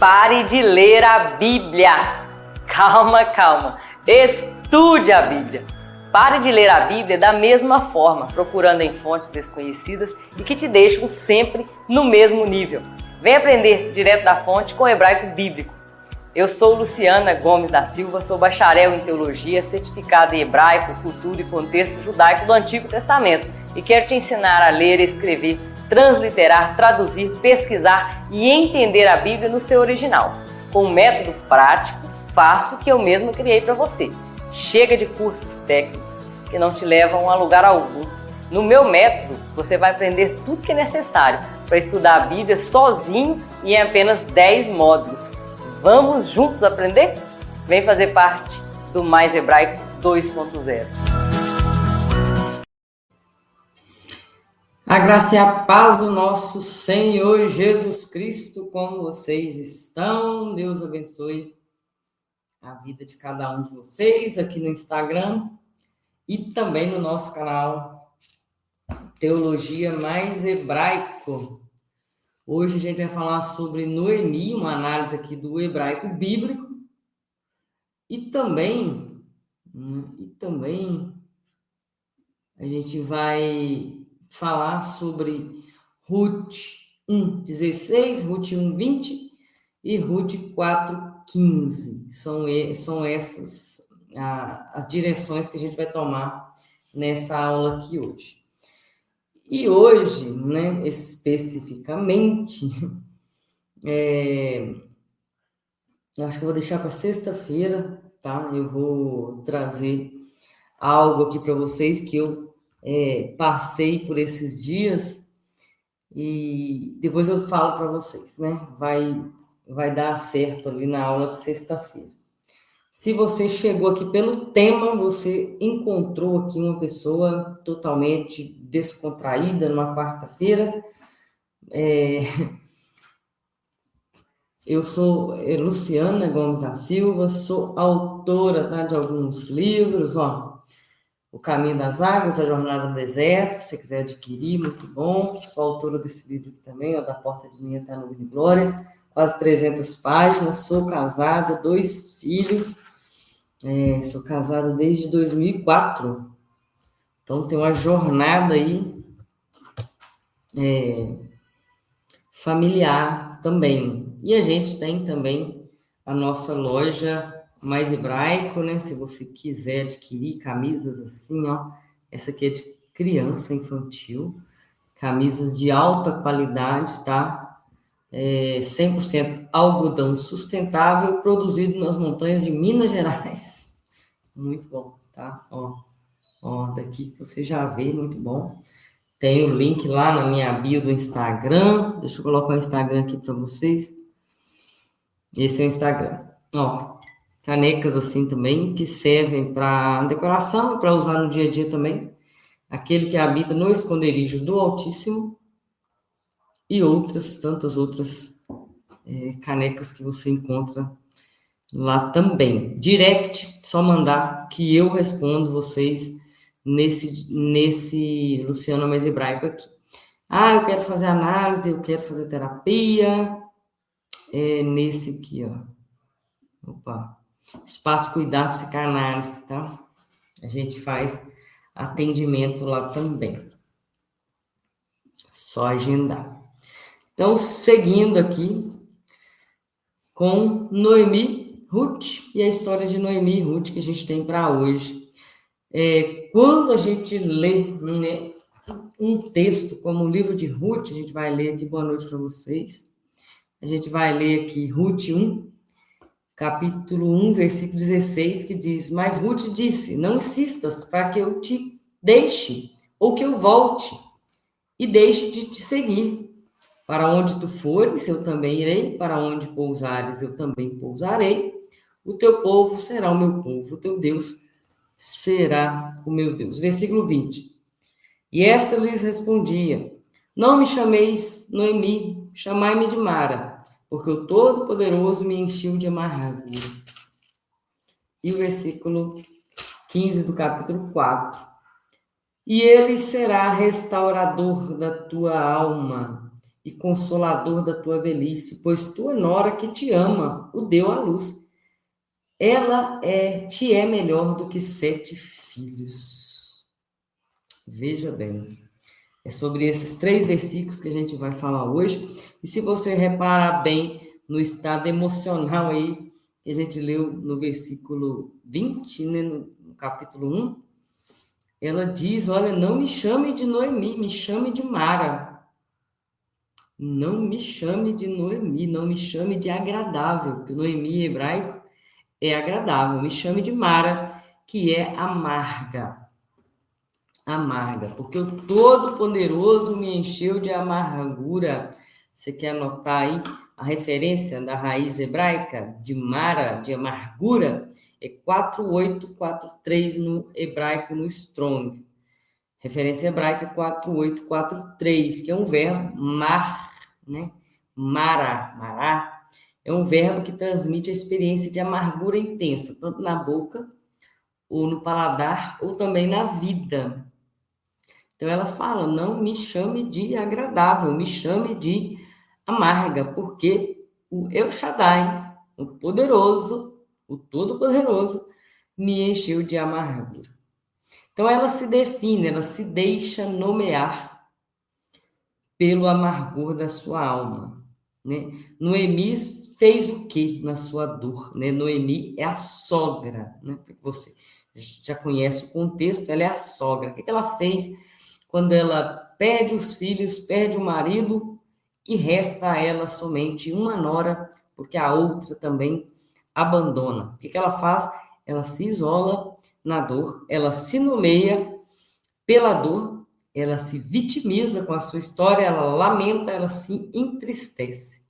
Pare de ler a Bíblia. Calma, calma. Estude a Bíblia. Pare de ler a Bíblia da mesma forma, procurando em fontes desconhecidas e que te deixam sempre no mesmo nível. Vem aprender direto da fonte com o hebraico bíblico. Eu sou Luciana Gomes da Silva, sou bacharel em teologia, certificada em hebraico, cultura e contexto judaico do Antigo Testamento e quero te ensinar a ler, escrever, transliterar, traduzir, pesquisar e entender a Bíblia no seu original, com um método prático, fácil que eu mesma criei para você. Chega de cursos técnicos que não te levam a lugar algum. No meu método, você vai aprender tudo que é necessário para estudar a Bíblia sozinho e em apenas 10 módulos. Vamos juntos aprender? Vem fazer parte do Mais Hebraico 2.0. A graça e a paz do nosso Senhor Jesus Cristo, como vocês estão? Deus abençoe a vida de cada um de vocês aqui no Instagram e também no nosso canal Teologia Mais Hebraico. Hoje a gente vai falar sobre Noemi, uma análise aqui do hebraico bíblico e também a gente vai falar sobre Ruth 1:16, Ruth 1:20 e Ruth 4:15. São essas as direções que a gente vai tomar nessa aula aqui hoje. E hoje, especificamente, eu acho que eu vou deixar para sexta-feira, tá? Eu vou trazer algo aqui para vocês que eu passei por esses dias e depois eu falo para vocês, né? Vai dar certo ali na aula de sexta-feira. Se você chegou aqui pelo tema, você encontrou aqui uma pessoa totalmente descontraída numa quarta-feira. Eu sou Luciana Gomes da Silva, sou autora, tá, de alguns livros, O Caminho das Águas, A Jornada no Deserto, se você quiser adquirir, muito bom. Sou autora desse livro aqui também, Da Porta de Linha até a Nuvem de Glória, quase 300 páginas, sou casada, 2 filhos, sou casada desde 2004, então tem uma jornada aí familiar também. E a gente tem também a nossa loja Mais Hebraico, né? Se você quiser adquirir camisas assim, essa aqui é de criança infantil, camisas de alta qualidade, tá? 100% algodão sustentável, produzido nas montanhas de Minas Gerais. Muito bom, tá? Daqui que você já vê, muito bom. Tem o link lá na minha bio do Instagram. Deixa eu colocar o Instagram aqui para vocês. Esse é o Instagram. Canecas assim também, que servem para decoração e para usar no dia a dia também. Aquele que habita no esconderijo do Altíssimo. E tantas outras canecas que você encontra lá também. Direct, só mandar que eu respondo vocês nesse Luciana Mais Hebraico aqui. Eu quero fazer análise, eu quero fazer terapia. Nesse aqui, Espaço Cuidar Psicanálise, tá? A gente faz atendimento lá também. Só agendar. Então, seguindo aqui com Noemi, Ruth e a história de Noemi e Ruth que a gente tem para hoje. Quando a gente lê um texto como o livro de Ruth, a gente vai ler aqui, boa noite para vocês. A gente vai ler aqui Ruth 1, capítulo 1, versículo 16, que diz: Mas Ruth disse, não insistas para que eu te deixe, ou que eu volte, e deixe de te seguir. Para onde tu fores, eu também irei, para onde pousares, eu também pousarei. O teu povo será o meu povo, o teu Deus será o meu Deus. Versículo 20. E esta lhes respondia: Não me chameis Noemi, chamai-me de Mara, porque o Todo-Poderoso me encheu de amargura. E o versículo 15 do capítulo 4. E ele será restaurador da tua alma e consolador da tua velhice, pois tua nora que te ama o deu à luz. Ela te é melhor do que 7 filhos. Veja bem, é sobre esses 3 versículos que a gente vai falar hoje. E se você reparar bem no estado emocional aí, que a gente leu no versículo 20, né, no capítulo 1, ela diz, olha, não me chame de Noemi, me chame de Mara. Não me chame de Noemi, não me chame de agradável, porque Noemi em hebraico é agradável. Me chame de Mara, que é amarga. Amarga, porque o Todo-Poderoso me encheu de amargura. Você quer anotar aí a referência da raiz hebraica de Mara, de amargura? É 4843 no hebraico, no Strong. Referência hebraica 4843, que é um verbo mar, né? Mará. É um verbo que transmite a experiência de amargura intensa, tanto na boca, ou no paladar, ou também na vida. Então ela fala, não me chame de agradável, me chame de amarga, porque o El Shaddai, o poderoso, o todo-poderoso, me encheu de amargura. Então ela se define, ela se deixa nomear pelo amargor da sua alma, né? Noemi fez o que na sua dor, né? Noemi é a sogra, né? Você já conhece o contexto, ela é a sogra. O que ela fez quando ela perde os filhos, perde o marido e resta a ela somente uma nora, porque a outra também abandona? O que ela faz? Ela se isola na dor, ela se nomeia pela dor, ela se vitimiza com a sua história, ela lamenta, ela se entristece.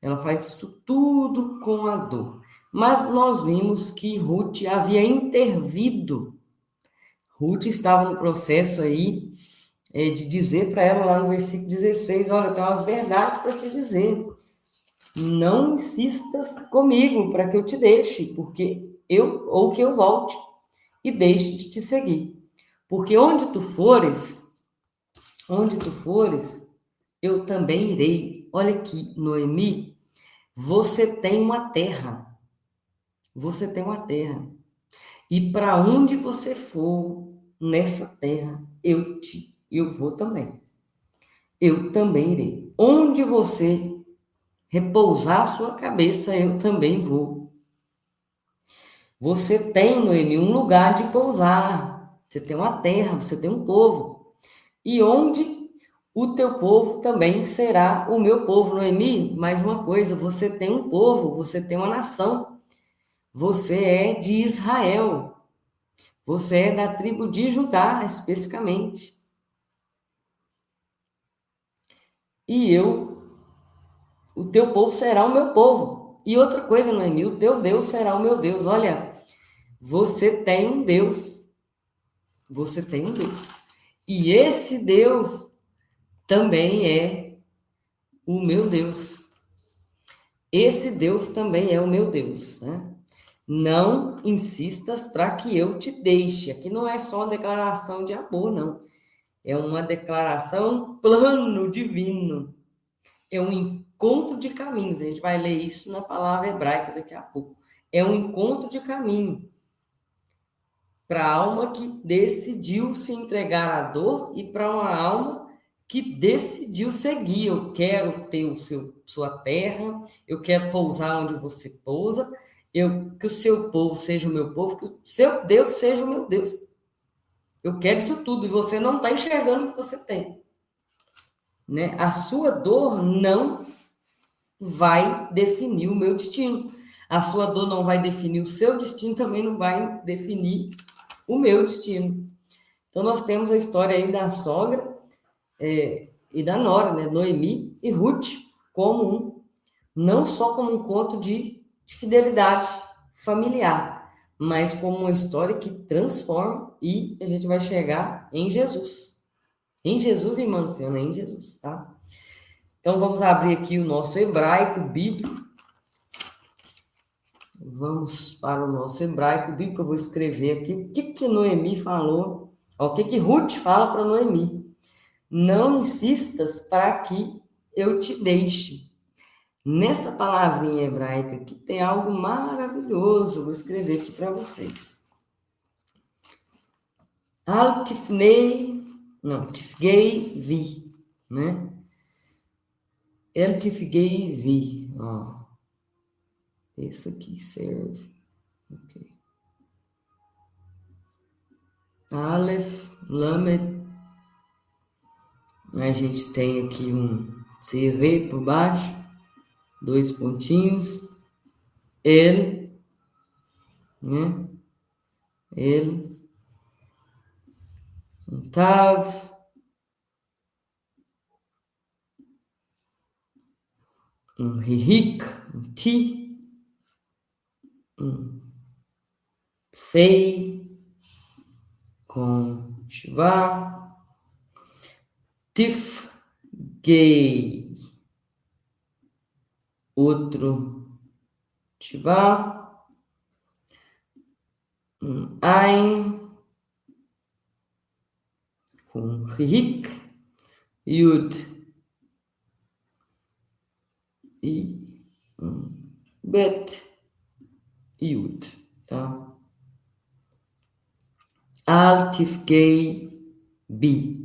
Ela faz isso tudo com a dor. Mas nós vimos que Ruth havia intervido. Ruth estava no processo aí de dizer para ela lá no versículo 16, olha, eu tenho umas verdades para te dizer. Não insistas comigo para que eu te deixe, ou que eu volte e deixe de te seguir. Porque onde tu fores, eu também irei. Olha aqui, Noemi, você tem uma terra. Você tem uma terra. E para onde você for nessa terra, eu vou também. Eu também irei. Onde você repousar a sua cabeça, eu também vou. Você tem, Noemi, um lugar de pousar. Você tem uma terra, você tem um povo. E onde o teu povo também será o meu povo. Noemi, mais uma coisa, você tem um povo, você tem uma nação. Você é de Israel. Você é da tribo de Judá, especificamente. E o teu povo será o meu povo. E outra coisa, Noemi, o teu Deus será o meu Deus. Olha, você tem um Deus. Você tem um Deus. E esse Deus também é o meu Deus. Esse Deus também é o meu Deus, né? Não insistas para que eu te deixe. Aqui não é só uma declaração de amor, não. É uma declaração, um plano divino. É um encontro de caminhos. A gente vai ler isso na palavra hebraica daqui a pouco. É um encontro de caminho para a alma que decidiu se entregar à dor e para uma alma que decidiu seguir. Eu quero ter sua terra, eu quero pousar onde você pousa, que o seu povo seja o meu povo, que o seu Deus seja o meu Deus. Eu quero isso tudo e você não está enxergando o que você tem. Né? A sua dor não vai definir o meu destino. A sua dor não vai definir o seu destino, também não vai definir o meu destino. Então, nós temos a história aí da sogra e da nora, né? Noemi e Ruth, não só como um conto de fidelidade familiar, mas como uma história que transforma e a gente vai chegar em Jesus. Em Jesus, irmã Luciana, em Jesus, tá? Então, vamos abrir aqui o nosso hebraico bíblico. Vamos para o nosso hebraico bíblico. Eu vou escrever aqui o que Noemi falou, o que Ruth fala para Noemi. não insistas para que eu te deixe. Nessa palavrinha hebraica aqui tem algo maravilhoso, vou escrever aqui para vocês. Al tifnei, não, tifgei vi, né? El tifgei vi, ó. Esse aqui serve. Ok. Aleph, Lamed. A gente tem aqui um CV por baixo, 2 pontinhos. El, né? El, um Tav, um Hihik, um Ti, um Fei, com Shva, Tif, Gay, outro Shva, um Ain, com Hihik, Yud, e Bet, Yud, tá? Al, Tif, Gay, Bi.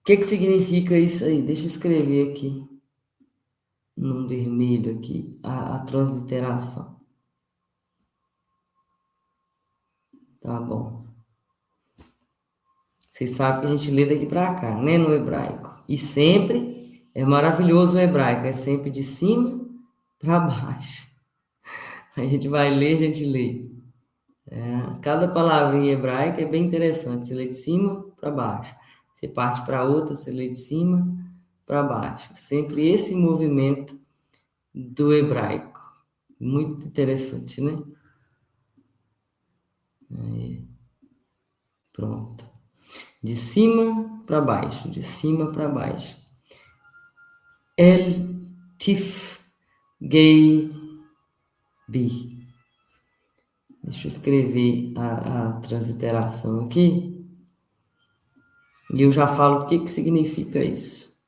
O que significa isso aí? Deixa eu escrever aqui, num vermelho aqui, a transliteração. Tá bom. Vocês sabem que a gente lê daqui para cá, né, no hebraico. E sempre é maravilhoso o hebraico, é sempre de cima para baixo. A gente vai ler, a gente lê. Cada palavrinha hebraica é bem interessante. Você lê de cima para baixo. Você parte para outra, você lê de cima para baixo. Sempre esse movimento do hebraico. Muito interessante, né? Aí. Pronto. De cima para baixo, de cima para baixo. El tif gay bi. Deixa eu escrever a transliteração aqui. E eu já falo o que significa isso.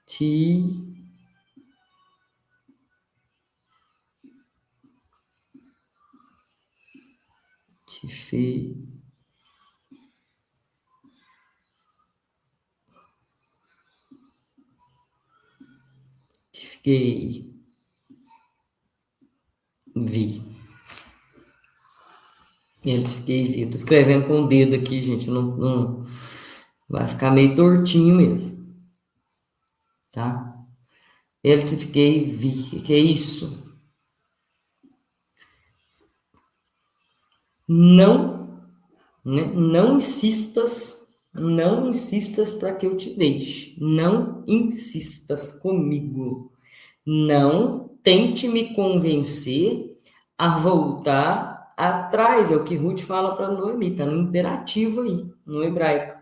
Ti. Tife. Tifgei. Vi. Ele fiquei vi. Tô escrevendo com o dedo aqui, gente. Não vai ficar meio tortinho mesmo. Tá? Ele fiquei vi. O que é isso? Não, né? Não insistas para que eu te deixe. Não insistas comigo. Não tente me convencer a voltar atrás. É o que Ruth fala para Noemi, tá no imperativo aí, no hebraico.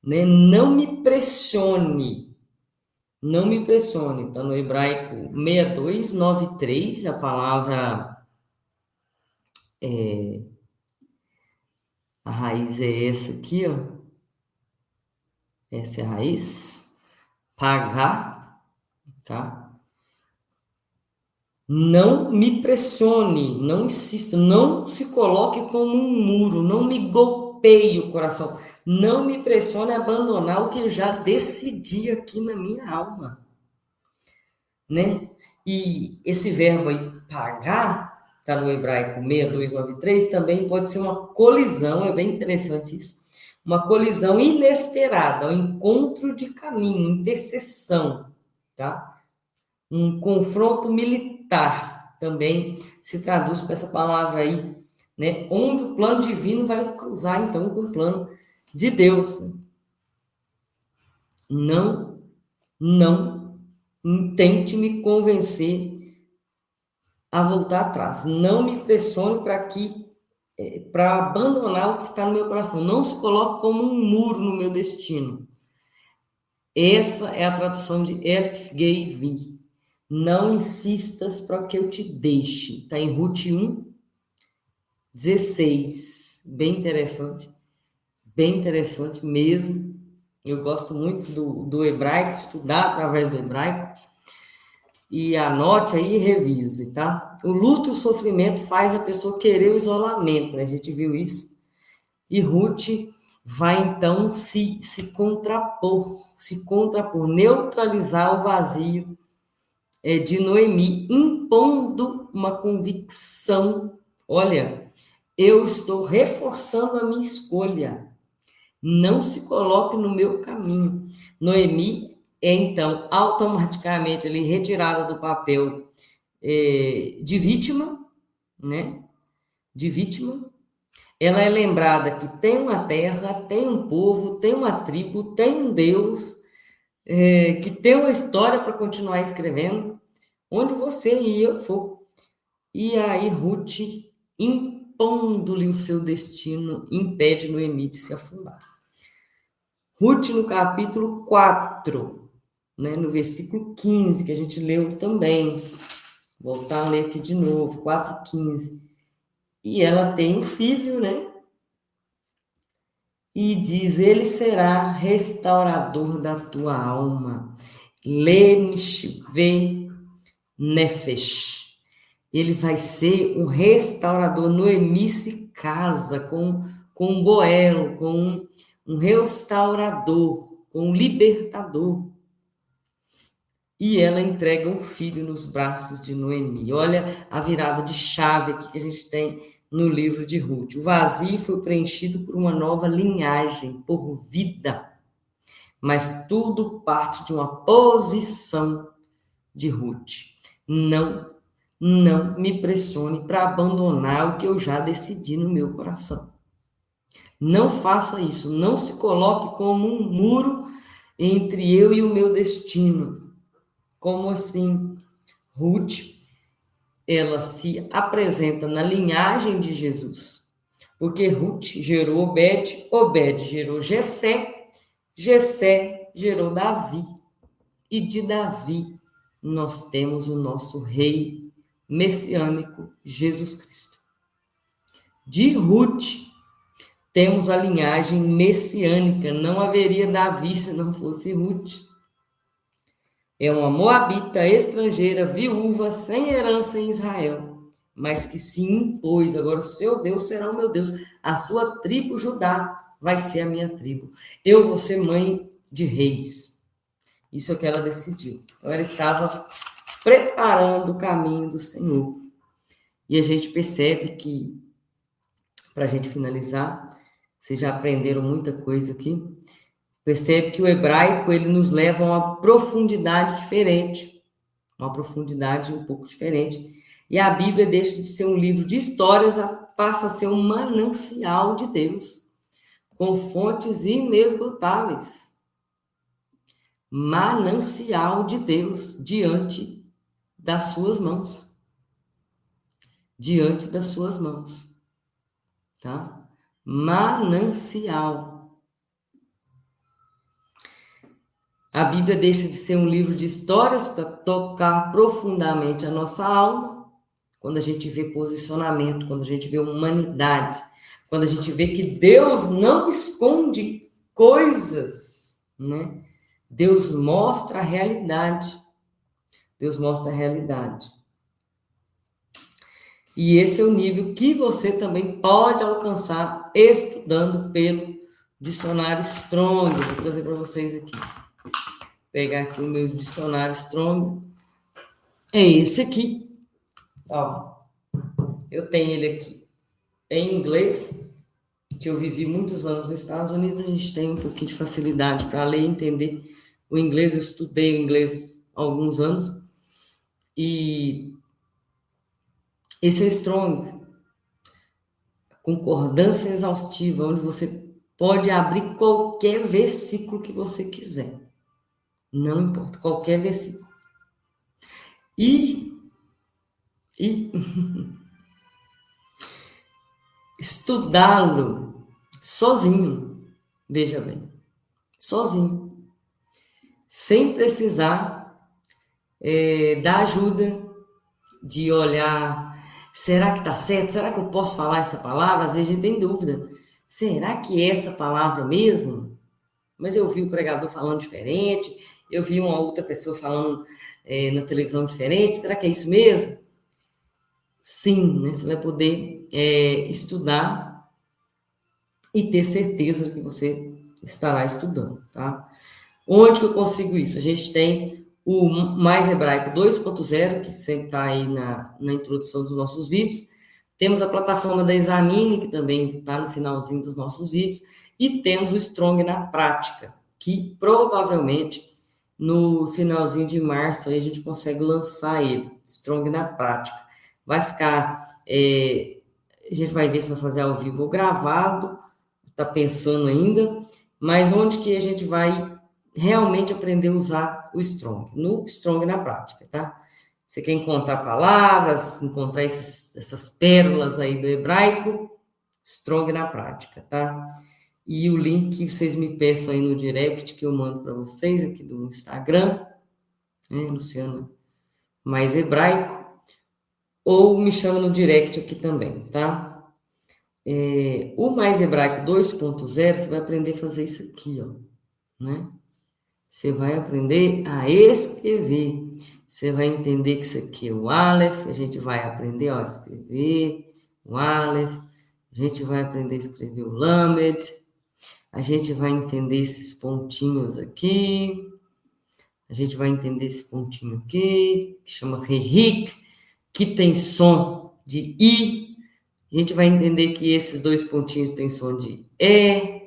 Né? Não me pressione. Não me pressione. Tá no hebraico 6293, a palavra a raiz é essa aqui, ó. Essa é a raiz. Pagar, tá? Não me pressione, não insista, não se coloque como um muro, não me golpeie o coração, não me pressione a abandonar o que eu já decidi aqui na minha alma, né? E esse verbo aí, pagar, tá no hebraico 6293, também pode ser uma colisão, é bem interessante isso, uma colisão inesperada, um encontro de caminho, interseção, tá? Um confronto militar também se traduz com essa palavra aí, né? Onde o plano divino vai cruzar, então, com o plano de Deus. Não tente me convencer a voltar atrás. Não me pressione para abandonar o que está no meu coração. Não se coloque como um muro no meu destino. Essa é a tradução de Ertgei Vi. Não insistas para que eu te deixe. Está em Ruth 1, 16. Bem interessante mesmo. Eu gosto muito do hebraico, estudar através do hebraico. E anote aí e revise, tá? O luto e o sofrimento faz a pessoa querer o isolamento, né? A gente viu isso. E Ruth vai, então, se contrapor, neutralizar o vazio de Noemi, impondo uma convicção. Olha, eu estou reforçando a minha escolha. Não se coloque no meu caminho. Noemi é, então, automaticamente ali, retirada do papel de vítima, né? De vítima. Ela é lembrada que tem uma terra, tem um povo, tem uma tribo, tem um Deus, que tem uma história para continuar escrevendo, onde você e eu for. E aí Ruth, impondo-lhe o seu destino, impede Noemi de se afundar. Ruth, no capítulo 4, né, no versículo 15, que a gente leu também. Vou voltar a ler aqui de novo, 4:15. E ela tem um filho, né? E diz, ele será restaurador da tua alma. Lemishve nefesh. Ele vai ser um restaurador. Noemi se casa com um Goel, com um restaurador, com um libertador. E ela entrega um filho nos braços de Noemi. Olha a virada de chave aqui que a gente tem no livro de Ruth. O vazio foi preenchido por uma nova linhagem, por vida. Mas tudo parte de uma posição de Ruth. Não me pressione para abandonar o que eu já decidi no meu coração. Não faça isso. Não se coloque como um muro entre eu e o meu destino. Como assim? Ruth, ela se apresenta na linhagem de Jesus. Porque Ruth gerou Obed, Obed gerou Jessé, Jessé gerou Davi. E de Davi nós temos o nosso rei messiânico, Jesus Cristo. De Ruth temos a linhagem messiânica. Não haveria Davi se não fosse Ruth. É uma moabita estrangeira, viúva, sem herança em Israel, mas que se impôs. Agora o seu Deus será o meu Deus. A sua tribo Judá vai ser a minha tribo. Eu vou ser mãe de reis. Isso é o que ela decidiu. Então, ela estava preparando o caminho do Senhor. E a gente percebe que, para a gente finalizar, vocês já aprenderam muita coisa aqui. Percebe que o hebraico ele nos leva a uma profundidade diferente, uma profundidade um pouco diferente. E a Bíblia deixa de ser um livro de histórias, passa a ser um manancial de Deus, com fontes inesgotáveis. Manancial de Deus diante das suas mãos. Diante das suas mãos. Tá? Manancial. A Bíblia deixa de ser um livro de histórias para tocar profundamente a nossa alma, quando a gente vê posicionamento, quando a gente vê humanidade, quando a gente vê que Deus não esconde coisas, né? Deus mostra a realidade. Deus mostra a realidade. E esse é o nível que você também pode alcançar estudando pelo dicionário Strong. Vou trazer para vocês aqui. Pegar aqui o meu dicionário Strong. É esse aqui. Ó, eu tenho ele aqui em inglês, que eu vivi muitos anos nos Estados Unidos, a gente tem um pouquinho de facilidade para ler e entender o inglês. Eu estudei o inglês há alguns anos. E esse é o Strong. Concordância exaustiva, onde você pode abrir qualquer versículo que você quiser. Não importa, qualquer versículo. E estudá-lo sozinho, veja bem, sozinho, sem precisar da ajuda de olhar, será que está certo? Será que eu posso falar essa palavra? Às vezes a gente tem dúvida. Será que é essa palavra mesmo? mas eu vi o pregador falando diferente, eu vi uma outra pessoa falando na televisão diferente, será que é isso mesmo? Sim, né? Você vai poder estudar e ter certeza de que você estará estudando, tá? Onde que eu consigo isso? A gente tem o Mais Hebraico 2.0, que sempre está aí na introdução dos nossos vídeos. Temos a plataforma da Examine, que também está no finalzinho dos nossos vídeos. E temos o Strong na Prática, que provavelmente no finalzinho de março aí a gente consegue lançar ele, Strong na Prática. Vai ficar, a gente vai ver se vai fazer ao vivo ou gravado, está pensando ainda, mas onde que a gente vai realmente aprender a usar o Strong, no Strong na Prática, tá? Você quer encontrar palavras, encontrar essas pérolas aí do hebraico, Strong na Prática, tá? E o link vocês me peçam aí no direct que eu mando para vocês aqui do Instagram, né, Luciana Mais Hebraico, ou me chama no direct aqui também, tá? O Mais Hebraico 2.0, você vai aprender a fazer isso aqui, ó, né? Você vai aprender a escrever. Você vai entender que isso aqui é o Aleph. A gente vai aprender a escrever o Aleph. A gente vai aprender a escrever o Lamed. A gente vai entender esses pontinhos aqui. A gente vai entender esse pontinho aqui, que chama Rehik, que tem som de I. A gente vai entender que esses dois pontinhos têm som de E.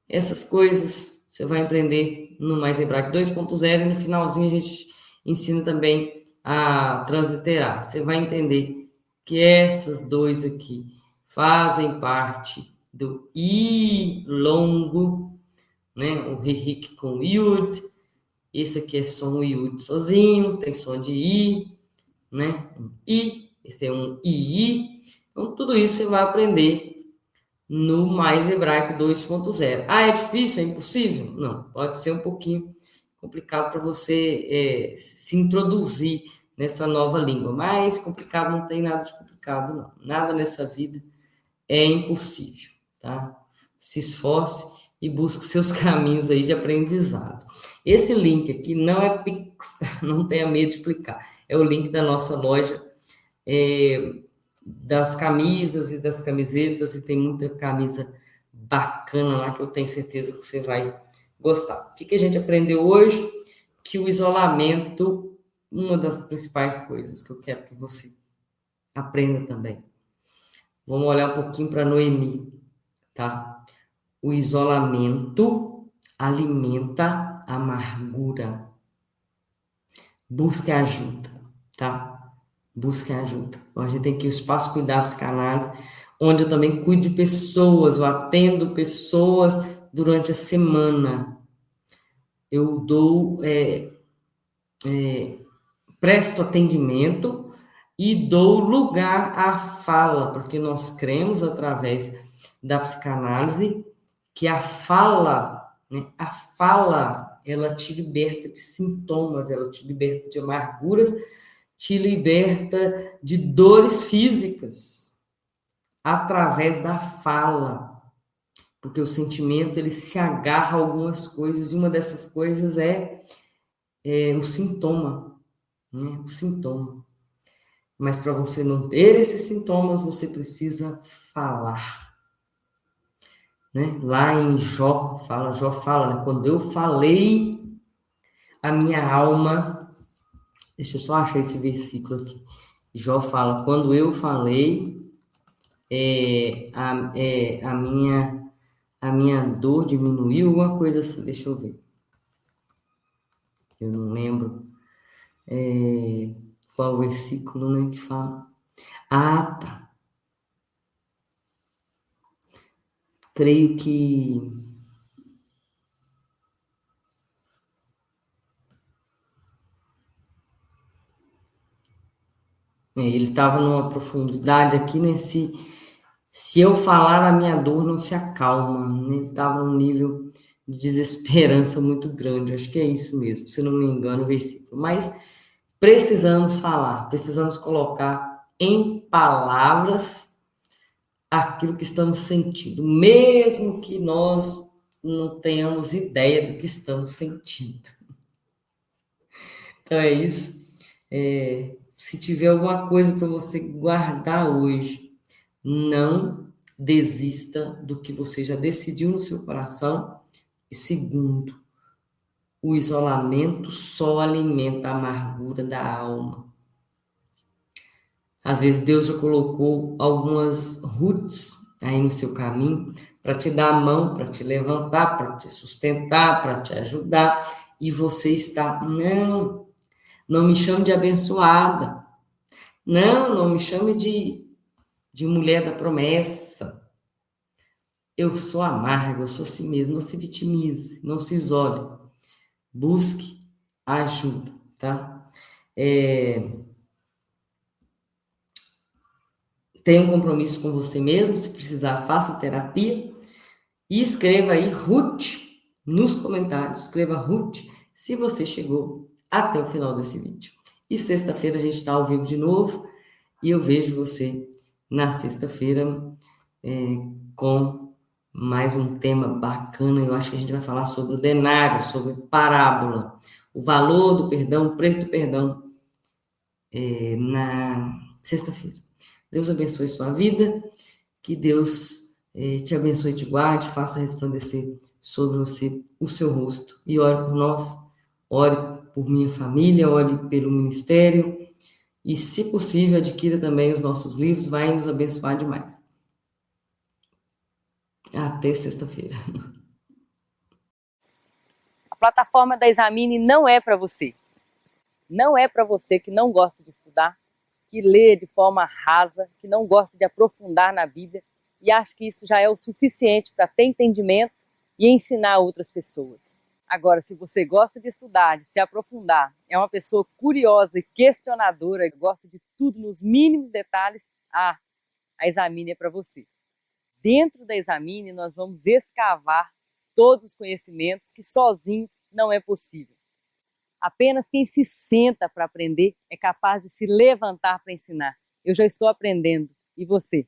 Essas coisas você vai aprender no Mais Hebraico 2.0 e no finalzinho a gente ensina também a transliterar. Você vai entender que essas dois aqui fazem parte do I longo, né? O Rehik com Yud. Esse aqui é som Yud sozinho, tem som de I, né? Um I, esse é um II. Então, tudo isso você vai aprender no Mais Hebraico 2.0. Ah, é difícil? É impossível? Não, pode ser um pouquinho complicado para você se introduzir nessa nova língua, mas complicado não tem nada de complicado, não. Nada nessa vida é impossível, tá? Se esforce e busque seus caminhos aí de aprendizado. Esse link aqui não é Pix, não tenha medo de clicar. É o link da nossa loja das camisas e das camisetas, e tem muita camisa bacana lá que eu tenho certeza que você vai gostar. O que a gente aprendeu hoje? Que o isolamento, uma das principais coisas que eu quero que você aprenda também. Vamos olhar um pouquinho para Noemi, tá? O isolamento alimenta a amargura. Busque ajuda, tá? Busque ajuda. Então, a gente tem aqui o Espaço Cuidar Psicanálise, onde eu também cuido de pessoas, eu atendo pessoas durante a semana. Eu dou, presto atendimento e dou lugar à fala, porque nós cremos, através da psicanálise, que a fala, né, ela te liberta de sintomas, ela te liberta de amarguras, te liberta de dores físicas através da fala, porque o sentimento ele se agarra a algumas coisas, e uma dessas coisas é o sintoma, né? O sintoma. Mas para você não ter esses sintomas, você precisa falar, né? Lá em Jó fala, né? Quando eu falei, a minha alma. Deixa eu só achar esse versículo aqui. Jó fala, quando eu falei, a minha dor diminuiu, alguma coisa assim. Deixa eu ver. Eu não lembro qual o versículo, né, que fala. Ah, tá. Creio que... ele estava numa profundidade aqui, né? Se eu falar, a minha dor não se acalma, né? Ele estava num nível de desesperança muito grande. Acho que é isso mesmo, se não me engano, o versículo. Mas precisamos falar, precisamos colocar em palavras aquilo que estamos sentindo, mesmo que nós não tenhamos ideia do que estamos sentindo. Então é isso. Se tiver alguma coisa para você guardar hoje, não desista do que você já decidiu no seu coração. E segundo, o isolamento só alimenta a amargura da alma. Às vezes Deus já colocou algumas roots aí no seu caminho para te dar a mão, para te levantar, para te sustentar, para te ajudar. E você está, não me chame de abençoada. Não me chame de mulher da promessa. Eu sou amarga, eu sou assim mesmo. Não se vitimize, não se isole. Busque ajuda, tá? Tenha um compromisso com você mesmo. Se precisar, faça terapia. E escreva aí Ruth nos comentários. Escreva Ruth se você chegou até o final desse vídeo. E sexta-feira a gente está ao vivo de novo. E eu vejo você na sexta-feira com mais um tema bacana. Eu acho que a gente vai falar sobre o denário, sobre parábola, o valor do perdão, o preço do perdão na sexta-feira. Deus abençoe sua vida, que Deus te abençoe e te guarde, faça resplandecer sobre você o seu rosto e ore por nós, ore por minha família, ore pelo ministério e, se possível, adquira também os nossos livros, vai nos abençoar demais. Até sexta-feira. A plataforma da Examine não é para você. Não é para você que não gosta de estudar, que lê de forma rasa, que não gosta de aprofundar na Bíblia e acha que isso já é o suficiente para ter entendimento e ensinar outras pessoas. Agora, se você gosta de estudar, de se aprofundar, é uma pessoa curiosa e questionadora, gosta de tudo nos mínimos detalhes, a Examine é para você. Dentro da Examine, nós vamos escavar todos os conhecimentos que sozinho não é possível. Apenas quem se senta para aprender é capaz de se levantar para ensinar. Eu já estou aprendendo. E você?